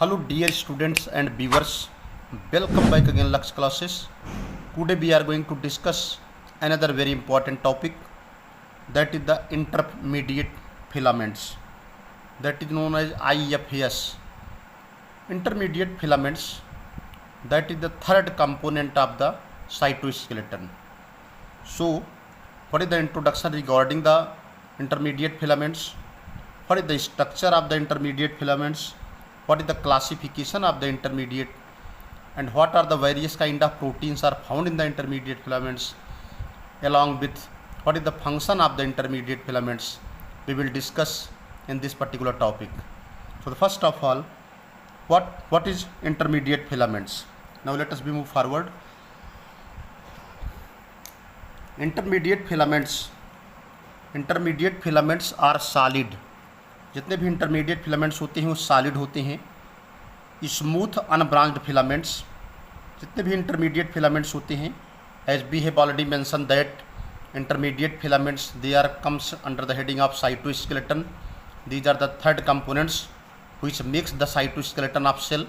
Hello dear students and viewers, welcome back again Lux classes. Today we are going to discuss another very important topic, that is the intermediate filaments, that is known as IFS. Intermediate filaments, that is the third component of the cytoskeleton. So what is the introduction regarding the intermediate filaments? What is the structure of the intermediate filaments? What is the classification of the intermediate, and what are the various kind of proteins are found in the intermediate filaments, along with what is the function of the intermediate filaments, we will discuss in this particular topic. So the first of all, what is intermediate filaments? Now let us move forward. Intermediate filaments are solid. जितने भी intermediate filaments होते हैं वो solid होते हैं. Smooth unbranched filaments, जितने भी intermediate filaments होते हैं, as we have already mention that intermediate filaments they are comes under the heading of cytoskeleton. These are the third components which makes the cytoskeleton of cell.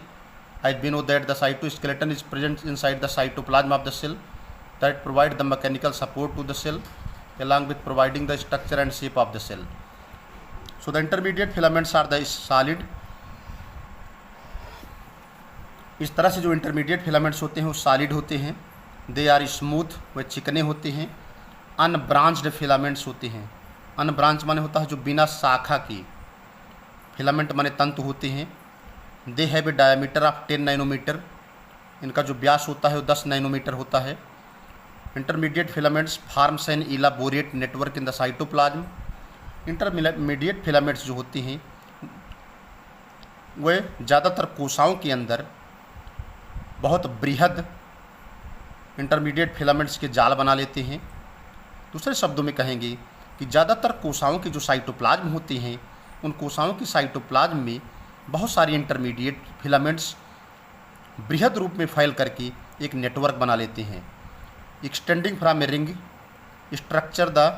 As we know that the cytoskeleton is present inside the cytoplasm of the cell that provide the mechanical support to the cell along with providing the structure and shape of the cell. So the intermediate filaments are the solid. इस तरह से जो intermediate filaments होते हैं वो solid होते हैं. They are smooth, वे चिकने होते हैं. अनब्रांच्ड फिलामेंट्स होते हैं. अनब्रांच माने होता है जो बिना शाखा की. फिलामेंट माने तंतु होते हैं. They have a diameter of 10 nanometre. इनका जो व्यास होता है वो 10 नैनोमीटर होता है. Intermediate filaments forms an elaborate network in the cytoplasm. Intermediate filaments जो होती हैं वे ज़्यादातर कोशिकाओं के अंदर बहुत बृहद इंटरमीडिएट फिलामेंट्स के जाल बना लेते हैं. दूसरे शब्दों में कहेंगे कि ज़्यादातर कोशिकाओं की जो साइटोप्लाज्म होती हैं उन कोशिकाओं की साइटोप्लाज्म में बहुत सारी इंटरमीडिएट फिलामेंट्स बृहद रूप में फैल करके एक नेटवर्क बना लेते हैं. Extending from a ring structure the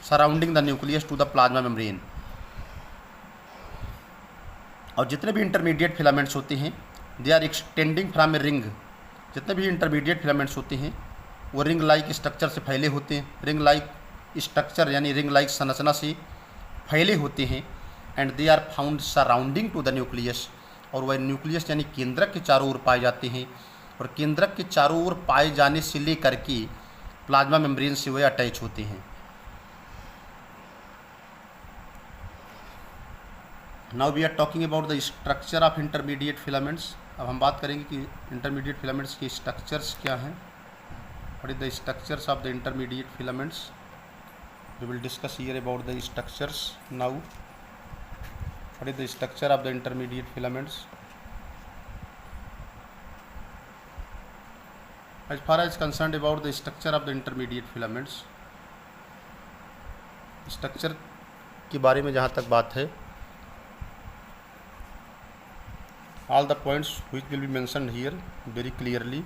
surrounding the nucleus to the plasma membrane. और जितने भी इंटरमीडिएट फिलामेंट्स होते हैं they are extending from a ring. जितने भी इंटरमीडिएट फिलामेंट्स होते हैं वो रिंग लाइक स्ट्रक्चर से फैले होते हैं. रिंग लाइक स्ट्रक्चर यानी रिंग लाइक संरचना से फैले होते हैं. And they are found surrounding to the nucleus. और वह न्यूक्लियस यानी केंद्रक के चारों ओर पाए जाते हैं. और केंद्रक के चारों ओर पाए जाने से लेकर के प्लाज्मा मेम्ब्रेन से वे अटैच होते हैं. Now we are talking about the structure of intermediate filaments. अब हम बात करेंगे कि इंटरमीडिएट फिलामेंट्स के स्ट्रक्चर्स क्या हैं. What is the structures of the intermediate filaments. We will discuss here about the structures now. What is the structure of the intermediate filaments. As far as concerned about the structure of the intermediate filaments, structure के बारे में जहाँ तक बात है, all the points which will be mentioned here very clearly.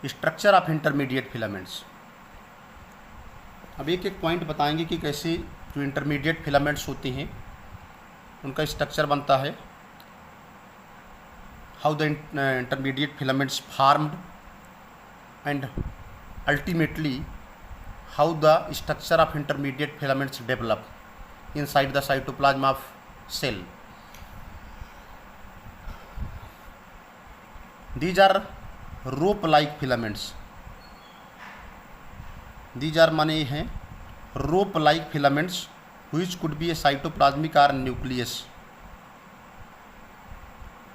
Structure of intermediate filaments. अब एक एक पॉइंट बताएंगे कि कैसे जो इंटरमीडिएट फिलामेंट्स होते हैं उनका स्ट्रक्चर बनता है. How the intermediate filaments formed and ultimately how the structure of intermediate filaments develop inside the cytoplasm of cell. These are rope like filaments. These are माने हैं rope like filaments which could be a cytoplasmic or nucleus.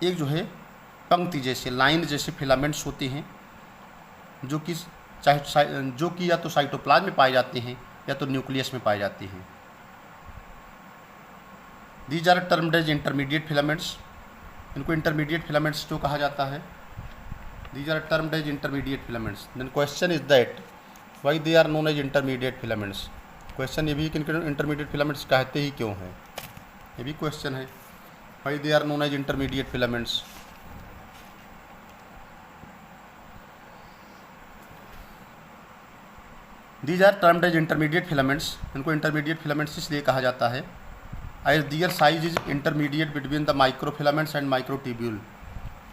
एक जो है पंक्ति जैसे line जैसे filaments होते हैं जो कि या तो साइटोप्लाज्म में पाए जाते हैं या तो न्यूक्लियस में पाए जाते हैं. These are termed as intermediate filaments. इनको इंटरमीडिएट फिलामेंट्स जो कहा जाता है. These are termed as intermediate filaments. Then question is that why they are known as intermediate filaments. Question ये भी कि इनको इंटरमीडिएट फिलामेंट्स कहते ही क्यों हैं, ये भी क्वेश्चन है. why they are known as intermediate filaments? These are termed as intermediate filaments. इनको intermediate filaments इसलिए कहा जाता है as their size is intermediate between the microfilaments and microtubule.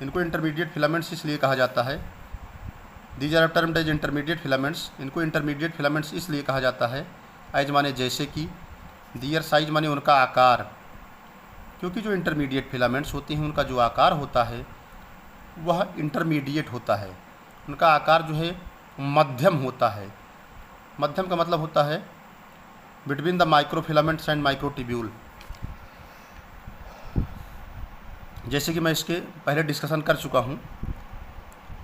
इनको intermediate filaments इसलिए कहा जाता है. These are termed as intermediate filaments. इनको intermediate filaments इसलिए कहा जाता है as माने जैसे कि, their size माने उनका आकार, क्योंकि जो intermediate filaments होते हैं उनका जो आकार होता है वह intermediate होता है. उनका आकार जो है मध्यम होता है. मध्यम का मतलब होता है between the microfilaments and microtubule. जैसे कि मैं इसके पहले डिस्कशन कर चुका हूँ.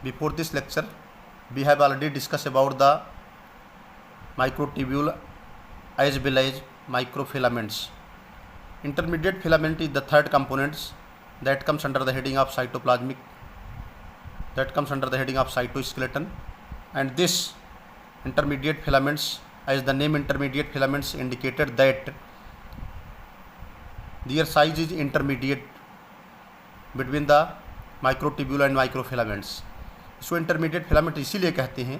Before this lecture we have already discuss about the microtubule as well as microfilaments. Intermediate filament is the third components that comes under the heading of cytoplasmic, that comes under the heading of cytoskeleton. And this intermediate filaments, as the name intermediate filaments indicated that their size is intermediate between the microtubule and microfilaments. इसको intermediate filament इसीलिए कहते हैं,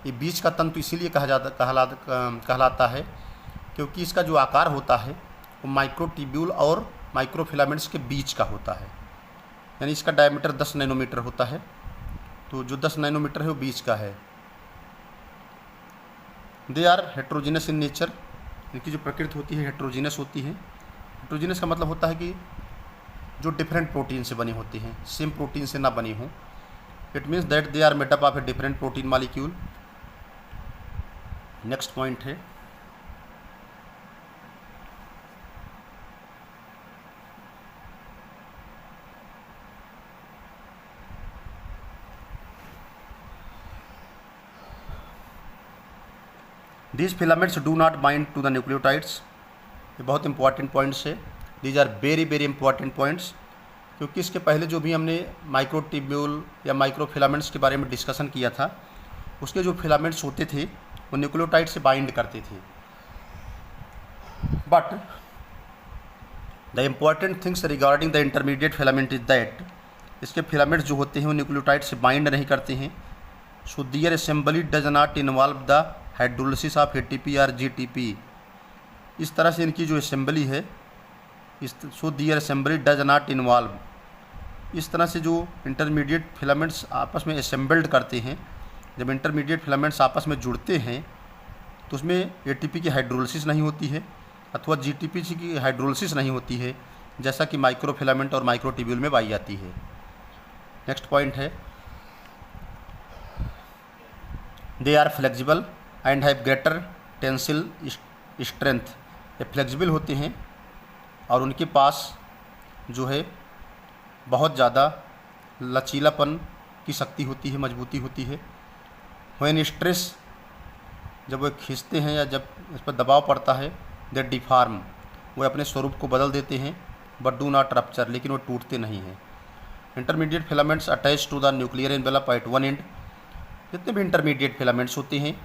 ये बीच का तंतु इसीलिए कहलाता है क्योंकि इसका जो आकार होता है वो माइक्रोट्यूब्यूल और माइक्रोफिलामेंट्स के बीच का होता है. यानी इसका डायमीटर 10 नैनोमीटर होता है, तो जो 10 नैनोमीटर है वो बीच का है. They are heterogeneous in nature. इनकी जो प्रकृति होती है हेट्रोजीनस होती है. हेट्रोजीनस का मतलब होता है कि जो डिफरेंट प्रोटीन से बनी होती हैं, सेम प्रोटीन से ना बनी हो. It means that they are made up of a different protein molecule. Next point है These filaments do not bind to the nucleotides. ये बहुत इंपॉर्टेंट पॉइंट्स है. These are very very important points, क्योंकि इसके पहले जो भी हमने माइक्रोट्यूब्यूल या माइक्रोफिलामेंट्स के बारे में डिस्कशन किया था उसके जो फिलामेंट्स होते थे वो न्यूक्लियोटाइड से बाइंड करते थे. But the important things regarding the intermediate filament is that इसके फिलामेंट्स जो होते हैं वो न्यूक्लियोटाइड से बाइंड नहीं करते हैं. So their assembly does not involve the hydrolysis of ATP और जीटीपी. इस तरह से इनकी जो असेंबली है, so their assembly does not involve. इस तरह से जो इंटरमीडिएट फिलामेंट्स आपस में असेंबल्ड करते हैं, जब इंटरमीडिएट फिलामेंट्स आपस में जुड़ते हैं तो उसमें एटीपी की हाइड्रोलिसिस नहीं होती है अथवा जीटीपी की हाइड्रोलिसिस नहीं होती है, जैसा कि माइक्रोफिलामेंट और माइक्रोट्यूब्यूल में पाई जाती है. नेक्स्ट पॉइंट है they are flexible and have greater tensile strength. ये फ्लेक्सिबल होते हैं और उनके पास जो है बहुत ज़्यादा लचीलापन की शक्ति होती है, मजबूती होती है. व्हेन स्ट्रेस, जब वो खींचते हैं या जब इस पर दबाव पड़ता है, दे डिफार्म, वो अपने स्वरूप को बदल देते हैं. बट डू नॉट रप्चर, लेकिन वो टूटते नहीं हैं. Intermediate filaments attach to the nuclear envelope at one end. जितने भी इंटरमीडिएट फिलामेंट्स होते हैं,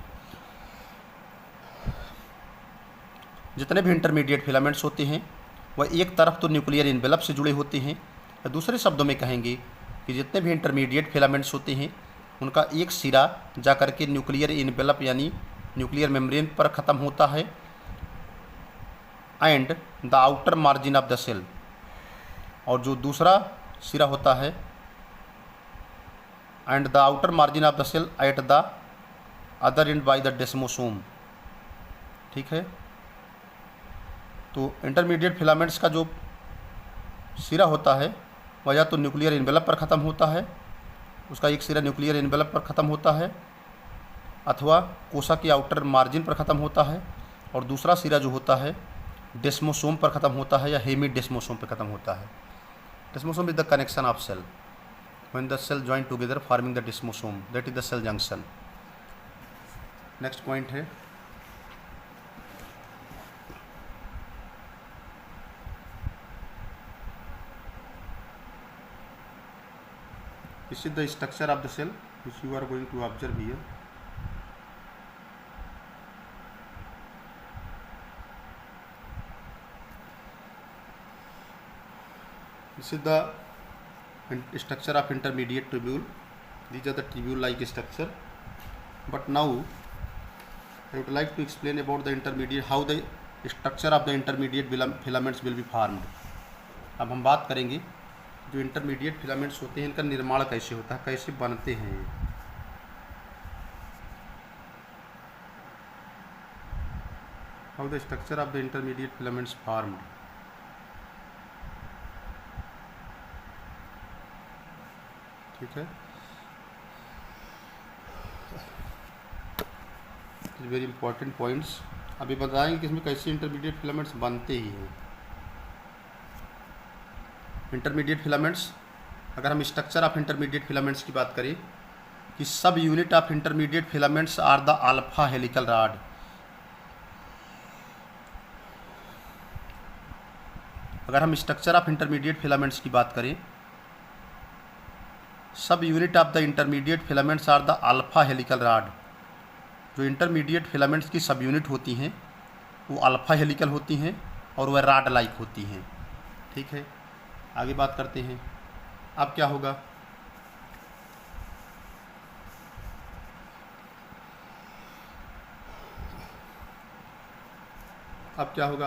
जितने भी इंटरमीडिएट फिलामेंट्स होते हैं वह एक तरफ तो न्यूक्लियर एनवेलप से जुड़े होते हैं, या दूसरे शब्दों में कहेंगे कि जितने भी इंटरमीडिएट फिलामेंट्स होते हैं उनका एक सिरा जा कर के न्यूक्लियर एनवेलप यानी न्यूक्लियर मेम्ब्रेन पर ख़त्म होता है and the outer margin of the cell, और जो दूसरा सिरा होता है and the outer margin of the cell at the other end by the desmosome. ठीक है, तो इंटरमीडिएट फिलामेंट्स का जो सिरा होता है वह या तो न्यूक्लियर एनवेलप पर ख़त्म होता है, उसका एक सिरा न्यूक्लियर एनवेलप पर ख़त्म होता है, अथवा कोशा के आउटर मार्जिन पर ख़त्म होता है, और दूसरा सिरा जो होता है डेस्मोसोम पर ख़त्म होता है या हेमी डेस्मोसोम पर ख़त्म होता है. Desmosome is the connection of cell when the cell join together forming the desmosome, that is the cell junction. Next point है this is the structure of the cell which you are going to observe here. This is the structure of intermediate tubule. These are the tubule-like structure. But now I would like to explain about the intermediate, how the structure of the intermediate filaments will be formed. अब हम बात करेंगे जो intermediate filaments होते हैं इनका निर्माण कैसे होता है, कैसे बनते हैं ये। How the structure of the intermediate filaments formed. ठीक है, वेरी इंपॉर्टेंट पॉइंट्स। अभी बताएंगे कि इसमें कैसे इंटरमीडिएट फिलामेंट्स बनते ही हैं। इंटरमीडिएट फिलामेंट्स, अगर हम स्ट्रक्चर ऑफ इंटरमीडिएट फिलामेंट्स की बात करें कि subunit of intermediate filaments are the alpha helical rod. अगर हम स्ट्रक्चर ऑफ इंटरमीडिएट फिलामेंट्स की बात करें, subunit of the intermediate filaments are the alpha helical rod. जो इंटरमीडिएट फिलामेंट्स की सब यूनिट होती हैं वो अल्फा हेलिकल होती हैं और वह रॉड लाइक होती हैं। ठीक है, आगे बात करते हैं। अब क्या होगा,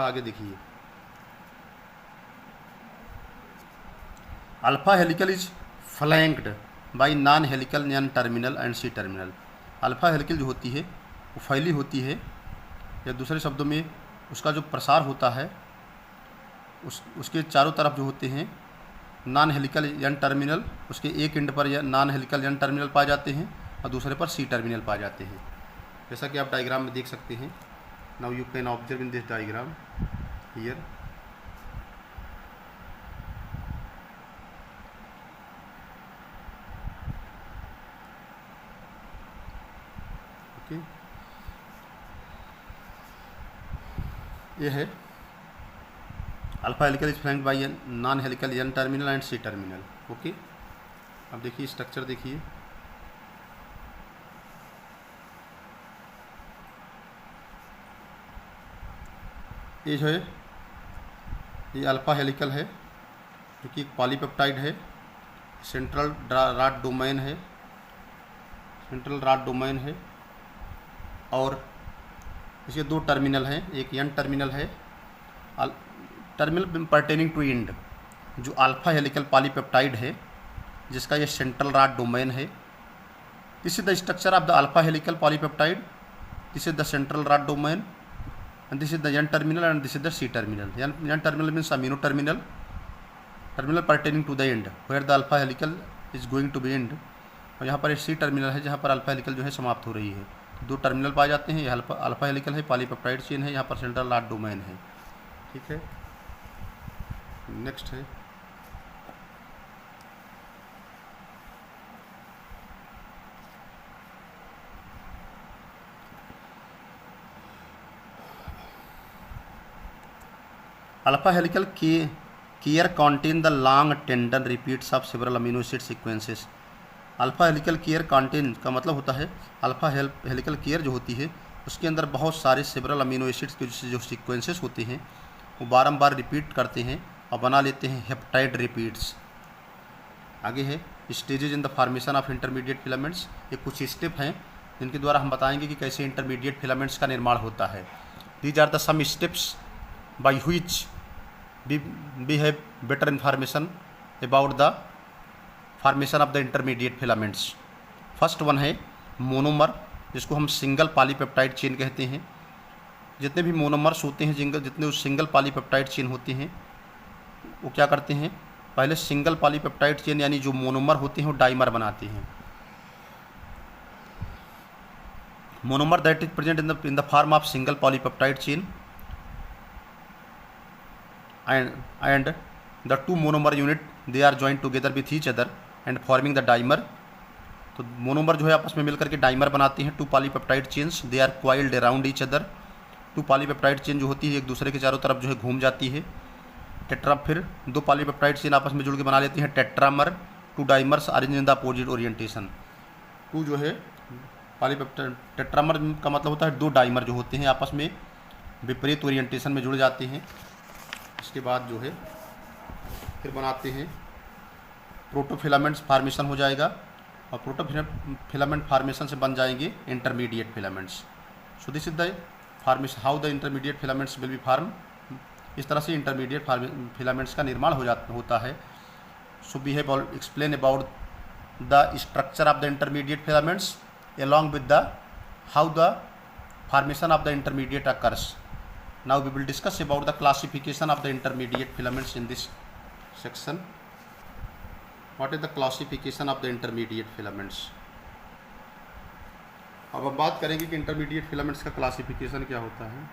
आगे देखिए। Alpha helical is flanked by non helical N terminal and C terminal. Alpha helical जो होती है वो फैली होती है, या दूसरे शब्दों में उसका जो प्रसार होता है उसके चारों तरफ जो होते हैं नॉन हेलिकल एन टर्मिनल, उसके एक एंड पर नॉन हेलिकल एन टर्मिनल पाए जाते हैं और दूसरे पर सी टर्मिनल पाए जाते हैं। जैसा कि आप डायग्राम में देख सकते हैं। Now you can observe in this diagram here. Okay, ये है alpha helical is flanked by non helical N terminal and C terminal. Okay, अब देखिए स्ट्रक्चर देखिए। ये जो है ये अल्फा हेलिकल है जो कि एक पॉलीपेप्टाइड है, सेंट्रल रॉड डोमेन है, और इसके दो टर्मिनल हैं, एक एन टर्मिनल है, टर्मिनल पर्टेनिंग टू एंड, जो अल्फा हेलिकल पॉलीपेप्टाइड है जिसका ये सेंट्रल रॉड डोमेन है। This is the structure of the alpha helical polypeptide, this is the central rod domain, and this is the N terminal and this is the C terminal. N terminal means amino terminal pertaining to the end where the alpha helical is going to be end, और यहाँ पर एक C terminal है जहाँ पर alpha helical जो है समाप्त हो रही है। दो टर्मिनल पाए जाते हैं, यह अल्फा हेलिकल है, पॉलीपेप्टाइड चेन है, यहाँ पर सेंट्रल रॉड डोमेन है। ठीक है, नेक्स्ट है alpha helical care contain the long tendon repeats of several amino acid sequences. Alpha helical care contain का मतलब होता है अल्फा हेलिकल केयर जो होती है उसके अंदर बहुत सारे सेवरल अमीनो एसिड्स के जो सीक्वेंसेस होते हैं वो बारंबार रिपीट करते हैं और बना लेते हैं हेप्टाइड रिपीट्स। आगे है stages in the formation of intermediate filaments. ये कुछ स्टेप हैं जिनके द्वारा हम बताएंगे कि कैसे इंटरमीडिएट फिलामेंट्स का निर्माण होता है। These are the some steps by which we have better information about the formation of the intermediate filaments. First one है मोनोमर, जिसको हम सिंगल पॉलीपेप्टाइड चेन कहते हैं। जितने भी मोनोमर्स होते हैं, जितने सिंगल पॉलीपेप्टाइड चेन होते हैं वो क्या करते हैं, पहले सिंगल पॉलीपेप्टाइड चेन यानी जो मोनोमर होते हैं वो डाइमर बनाते हैं। Monomer that is present in the form of single polypeptide chain and the two monomer unit they are joined together with each other and forming the dimer। तो monomer जो है आपस में मिलकर के डाइमर बनाते हैं। Two polypeptide chains they are coiled around each other. Two polypeptide chain जो होती है एक दूसरे के चारों तरफ जो है घूम जाती है। टेट्रा, फिर दो पॉलीपेप्टाइड चेन आपस में जुड़ के बना लेती हैं tetramer. Two dimers arrange in the opposite orientation. Two जो है पॉलीपेप्टाइड, टेट्रामर का मतलब होता है दो डाइमर जो होते हैं आपस में विपरीत ओरिएंटेशन में जुड़ जाते हैं। इसके बाद जो है फिर बनाते हैं प्रोटोफिलामेंट्स फॉर्मेशन हो जाएगा, और प्रोटोफिलामेंट फॉर्मेशन से बन जाएंगे intermediate filaments. So this is the formation how the intermediate filaments will be form. इस तरह से इंटरमीडिएट फिलामेंट्स का निर्माण होता है। So we have explain about the structure of the intermediate filaments along with the how the formation of the intermediate occurs. Now we will discuss about the classification of the intermediate filaments in this section. What is the classification of the intermediate filaments? अब हम बात करेंगे कि intermediate filaments का classification क्या होता है।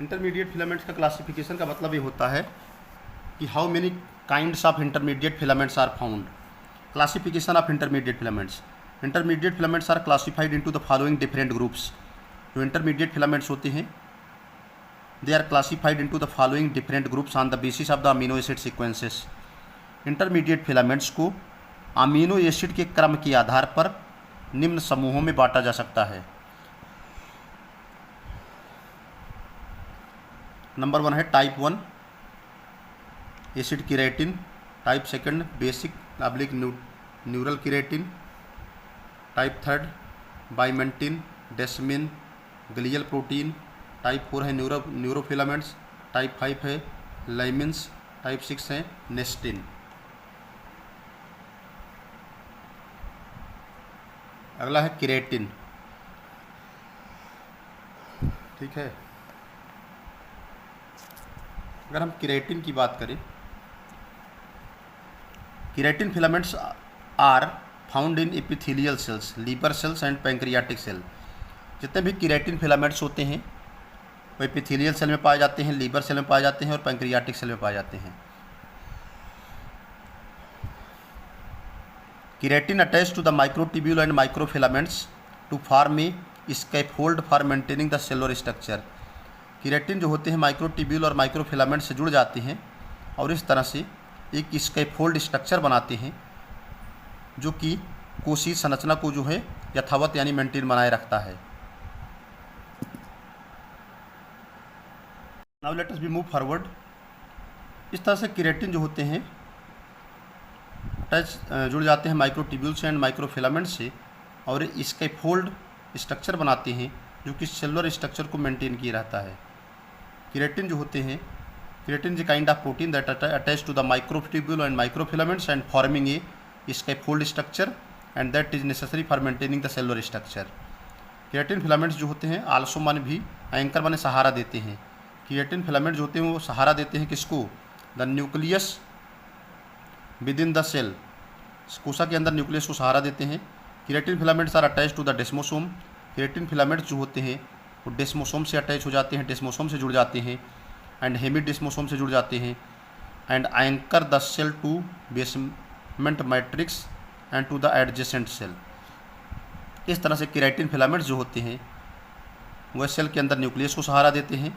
Intermediate filaments का क्लासिफिकेशन का मतलब ये होता है कि how many kinds of intermediate filaments are found. Classification of intermediate filaments. Intermediate filaments are classified into the following different groups. जो इंटरमीडिएट फिलामेंट्स होते हैं they are classified into the following different groups on the basis of the amino acid sequences. Intermediate filaments को amino acid के क्रम के आधार पर निम्न समूहों में बांटा जा सकता है। नंबर 1 है type 1 acid keratin, type 2 basic oblique neural keratin, type 3 vimentin, desmin, glial protein, type 4 है न्यूरोफिलामेंट्स, टाइप 5 है लाइमिन्स, टाइप 6 है नेस्टिन। अगला है केराटिन। ठीक है, अगर हम केराटिन की बात करें, keratin filaments are found in epithelial cells, liver cells and pancreatic cell. जितने भी केराटिन फिलामेंट्स होते हैं वो एपिथेलियल सेल में पाए जाते हैं, लीवर सेल में पाए जाते हैं और पैंक्रियाटिक सेल में पाए जाते हैं। Keratin attach to the microtubule and microfilaments to form a scaffold for maintaining the cellular structure. Keratin जो होते हैं माइक्रोट्यूब्यूल और माइक्रोफिलामेंट से जुड़ जाते हैं और इस तरह से एक स्कैफोल्ड स्ट्रक्चर बनाते हैं जो कि कोशिकीय संरचना को जो है यथावत यानी मेंटेन बनाए रखता है। Now let us B move forward. इस तरह से केराटिन जो होते हैं जुड़ जाते हैं माइक्रोट्यूब्यूल से एंड माइक्रोफिलामेंट से और स्कैफोल्ड स्ट्रक्चर बनाते हैं जो कि सेलुलर स्ट्रक्चर को मेंटेन किए रहता है। केराटिन जो होते हैं, keratin is kind of protein that attach to the microtubule and microfilaments and forming a scaffold structure and that is necessary for maintaining the cellular structure. Keratin filaments जो होते हैं आल्सो माने भी एंकर माने सहारा देते हैं। केराटिन फिलामेंट जो होते हैं वो सहारा देते हैं किसको? The nucleus within the cell, कोशिका के अंदर न्यूक्लियस को सहारा देते हैं। Keratin filaments are attach to the desmosome. Keratin filaments जो होते हैं वो डेस्मोसोम से अटैच हो जाते हैं, डेस्मोसोम से जुड़ जाते हैं एंड हेमिडेस्मोसोम से जुड़ जाते हैं and anchor the cell to basement matrix and to the adjacent cell. इस तरह से केराटिन फिलामेंट्स जो होते हैं वह सेल के अंदर न्यूक्लियस को सहारा देते हैं।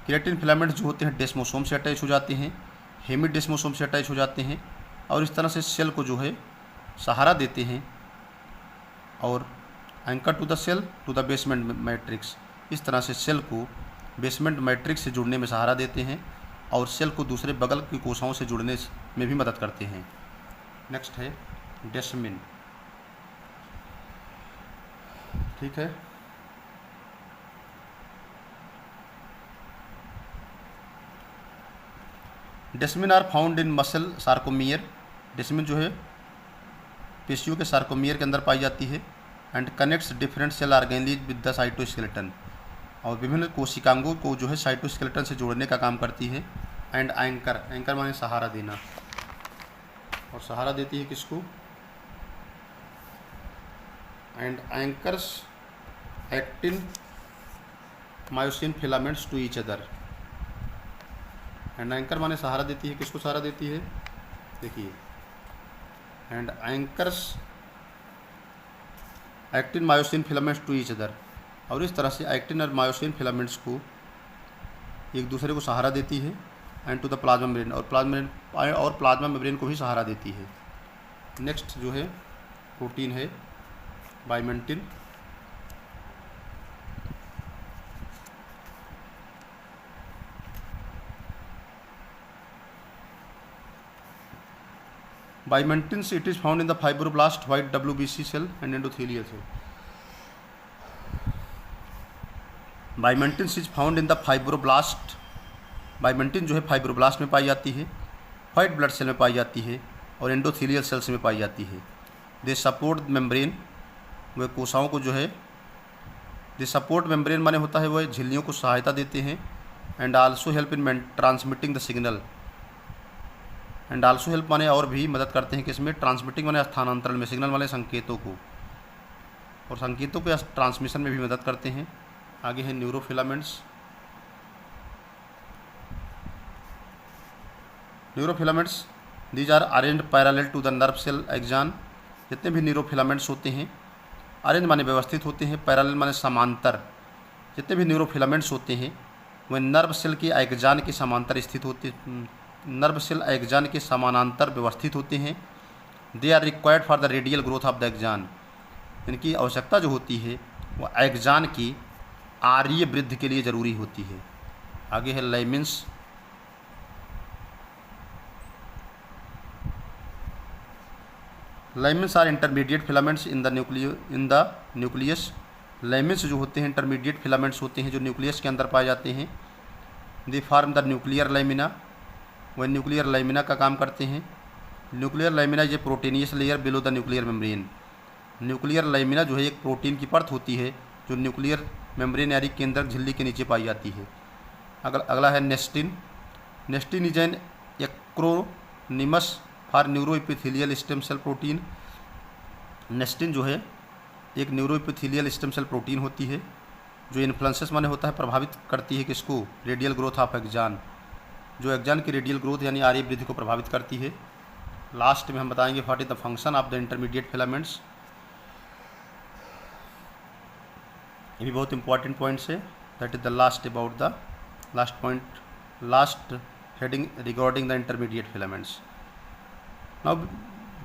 केराटिन फिलामेंट्स जो होते हैं डेस्मोसोम से अटैच हो जाते हैं, हेमिडेस्मोसोम से अटैच हो जाते हैं और इस तरह से सेल को जो है सहारा देते हैं और anchor to the cell to the basement matrix. इस तरह से सेल को बेसमेंट मैट्रिक्स से जुड़ने में सहारा देते हैं और सेल को दूसरे बगल की कोशिकाओं से जुड़ने में भी मदद करते हैं। नेक्स्ट है डेस्मिन। ठीक है, desmin are found in muscle sarcomere. Desmin जो है पेशियों के सार्कोमियर के अंदर पाई जाती है and connects different cell organelles with the cytoskeleton, और विभिन्न कोशिकांगों को जो है साइटोस्केलेटन से जोड़ने का काम करती है। एंड एंकर, एंकर माने सहारा देना, और सहारा देती है किसको? And anchors actin myosin filaments to each other. And anchor माने सहारा देती है, किसको सहारा देती है? देखिए, and anchors actin myosin filaments to each other, और इस तरह से एक्टिन और मायोसिन फिलामेंट्स को एक दूसरे को सहारा देती है and to the plasma membrane, और प्लाज्मा मेम्ब्रेन को भी सहारा देती है। नेक्स्ट जो है प्रोटीन है बाइमेंटिन। Bimentins, it is found in the fibroblast, white WBC cell and endothelial cell. Bimentins is found in the fibroblast. बाइमेंटिन जो है फाइब्रोब्लास्ट में पाई जाती है, वाइट ब्लड सेल में पाई जाती है और एंडोथेलियल सेल्स में पाई जाती है। दे सपोर्ट मेम्ब्रेन, वह कोशिकाओं को जो है, दे सपोर्ट मेम्ब्रेन माने होता है वह झिल्लियों को सहायता देते हैं। And also help in transmitting the signal, and also help माने और भी मदद करते हैं किसमें, ट्रांसमिटिंग माने स्थानांतरण में, सिग्नल वाले संकेतों को, और संकेतों के ट्रांसमिशन में भी मदद करते हैं। आगे है neurofilaments. Neurofilaments these are arranged parallel to the nerve cell axon. जितने भी न्यूरोफिलामेंट्स होते हैं, अरेंज माने व्यवस्थित होते हैं, पैरेलल माने समांतर। जितने भी न्यूरोफिलामेंट्स होते हैं वह नर्व सेल के एक्जान के समांतर स्थित होते, नर्व सेल एक्जान के समानांतर व्यवस्थित होते हैं। They are required for the radial growth of the axon. इनकी आवश्यकता जो होती है वह एक्जान की आर्य वृद्धि के लिए ज़रूरी होती है। आगे है lamins. Lamins are intermediate filaments in the nucleus. Lamins जो होते हैं इंटरमीडिएट फिलामेंट्स होते हैं जो न्यूक्लियस के अंदर पाए जाते हैं। They form the nuclear lamina, वह न्यूक्लियर लैमिना का काम करते हैं। Nuclear lamina is a proteinaceous layer below the nuclear membrane. Nuclear lamina जो है एक प्रोटीन की परत होती है जो न्यूक्लियर मेम्ब्रेन यानी केंद्रक झिल्ली के नीचे पाई जाती है। अगला है nestin. Nestin is an acronymous for neuro epithelial stem cell protein. Nestin जो है एक neuro epithelial stem cell protein होती है जो इन्फ्लुएंसेस माने होता है प्रभावित करती है किसको, रेडियल ग्रोथ ऑफ एक्जान, जो एक्जान की रेडियल ग्रोथ यानी आर्य वृद्धि को प्रभावित करती है। लास्ट में हम बताएंगे what is the function of the intermediate filaments. ये भी बहुत इंपॉर्टेंट पॉइंट्स है। That is the last about the last point, last heading regarding the intermediate filaments. Now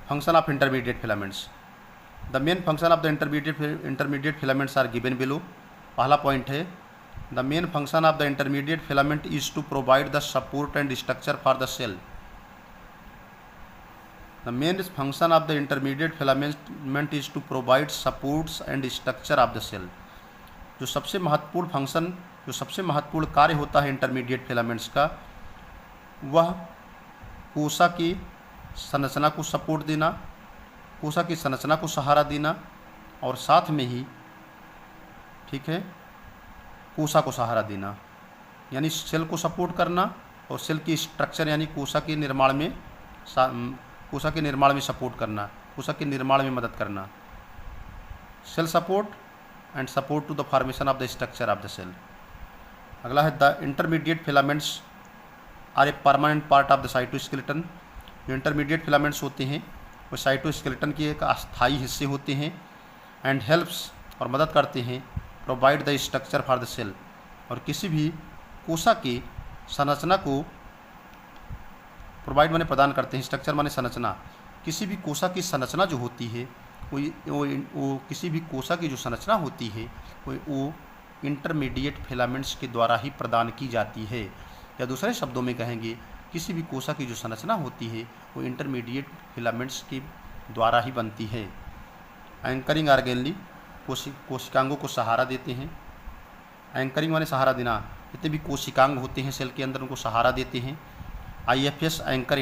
function of intermediate filaments. The main function of the intermediate filaments are given below. पहला point है the main function of the intermediate filament is to provide the support and structure for the cell. The main function of the intermediate filament is to provide supports and structure of the cell. जो सबसे महत्वपूर्ण function, जो सबसे महत्वपूर्ण कार्य होता है intermediate filaments का, वह कोशिका की संरचना को सपोर्ट देना, कोशिका की संरचना को सहारा देना और साथ में ही, ठीक है, कोशिका को सहारा देना, यानी सेल को सपोर्ट करना और सेल की स्ट्रक्चर यानी कोशिका के निर्माण में, कोशिका के निर्माण में सपोर्ट करना, कोशिका के निर्माण में मदद करना। Cell support and support to the formation of the structure of the cell. अगला है the intermediate filaments are a permanent part of the cytoskeleton. जो इंटरमीडिएट फिलामेंट्स होते हैं वो साइटोस्केलेटन के एक अस्थायी हिस्से होते हैं। एंड हेल्प्स और मदद करते हैं provide the structure for the cell, और किसी भी कोशिका की संरचना को प्रोवाइड माने प्रदान करते हैं, स्ट्रक्चर माने संरचना। किसी भी कोशिका की संरचना जो होती है वो किसी भी कोशिका की जो संरचना होती है वो इंटरमीडिएट फिलामेंट्स के द्वारा ही प्रदान की जाती है। या दूसरे शब्दों में कहेंगे किसी भी कोशिका की जो संरचना होती है वो इंटरमीडिएट फिलामेंट्स के द्वारा ही बनती है। एंकरिंग ऑर्गेनली, कोशिकांगों को सहारा देते हैं। एंकरिंग माने सहारा देना, जितने भी कोशिकांग होते हैं सेल के अंदर उनको सहारा देते हैं। IFS anchor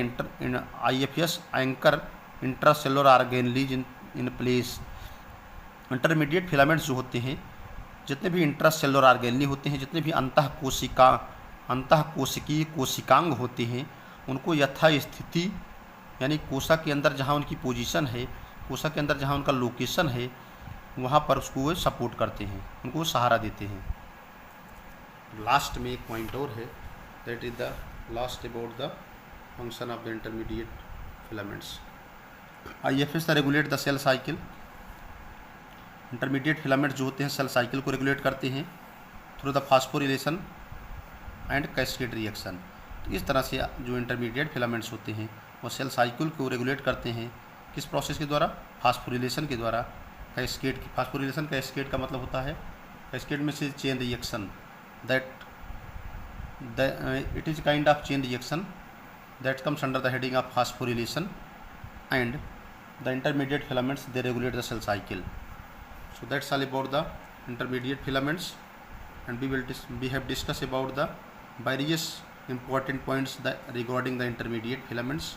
intracellular organelles in place. Intermediate filaments जो होते हैं, जितने भी इंट्रासेलुलर ऑर्गेनली होते हैं, जितने भी अंतःकोशिकीय कोशिकांग होते हैं, उनको यथास्थिति यानी कोशिका के अंदर जहाँ उनकी पोजीशन है, कोशिका के अंदर जहाँ उनका लोकेशन है, वहाँ पर उसको वो सपोर्ट करते हैं, उनको वो सहारा देते हैं। लास्ट में एक पॉइंट और है, that is the last about the function of the intermediate filaments. IFs regulate the cell cycle. Intermediate filaments जो होते हैं सेल साइकिल को रेगुलेट करते हैं through the phosphorylation and cascade reaction. तो इस तरह से जो इंटरमीडिएट फिलामेंट्स होते हैं वो सेल साइकिल को रेगुलेट करते हैं, किस प्रोसेस के द्वारा, फास्फोरिलेशन के द्वारा कैस्केड की फास्फोरिलेशन कैस्केड का मतलब होता है कैस्केड में से chain reaction that it is kind of chain reaction that comes under the heading of phosphorylation, and the intermediate filaments, they regulate the cell cycle. So that's all about the intermediate filaments, and we have discussed about the various important points regarding the intermediate filaments.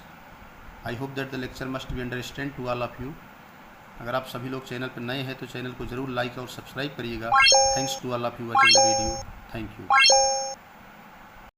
I hope that the lecture must be understand to all of you. अगर आप सभी लोग channel पर नए हैं तो channel को जरूर लाइक और सब्सक्राइब करिएगा. Thanks to all of you watching the video. Thank you.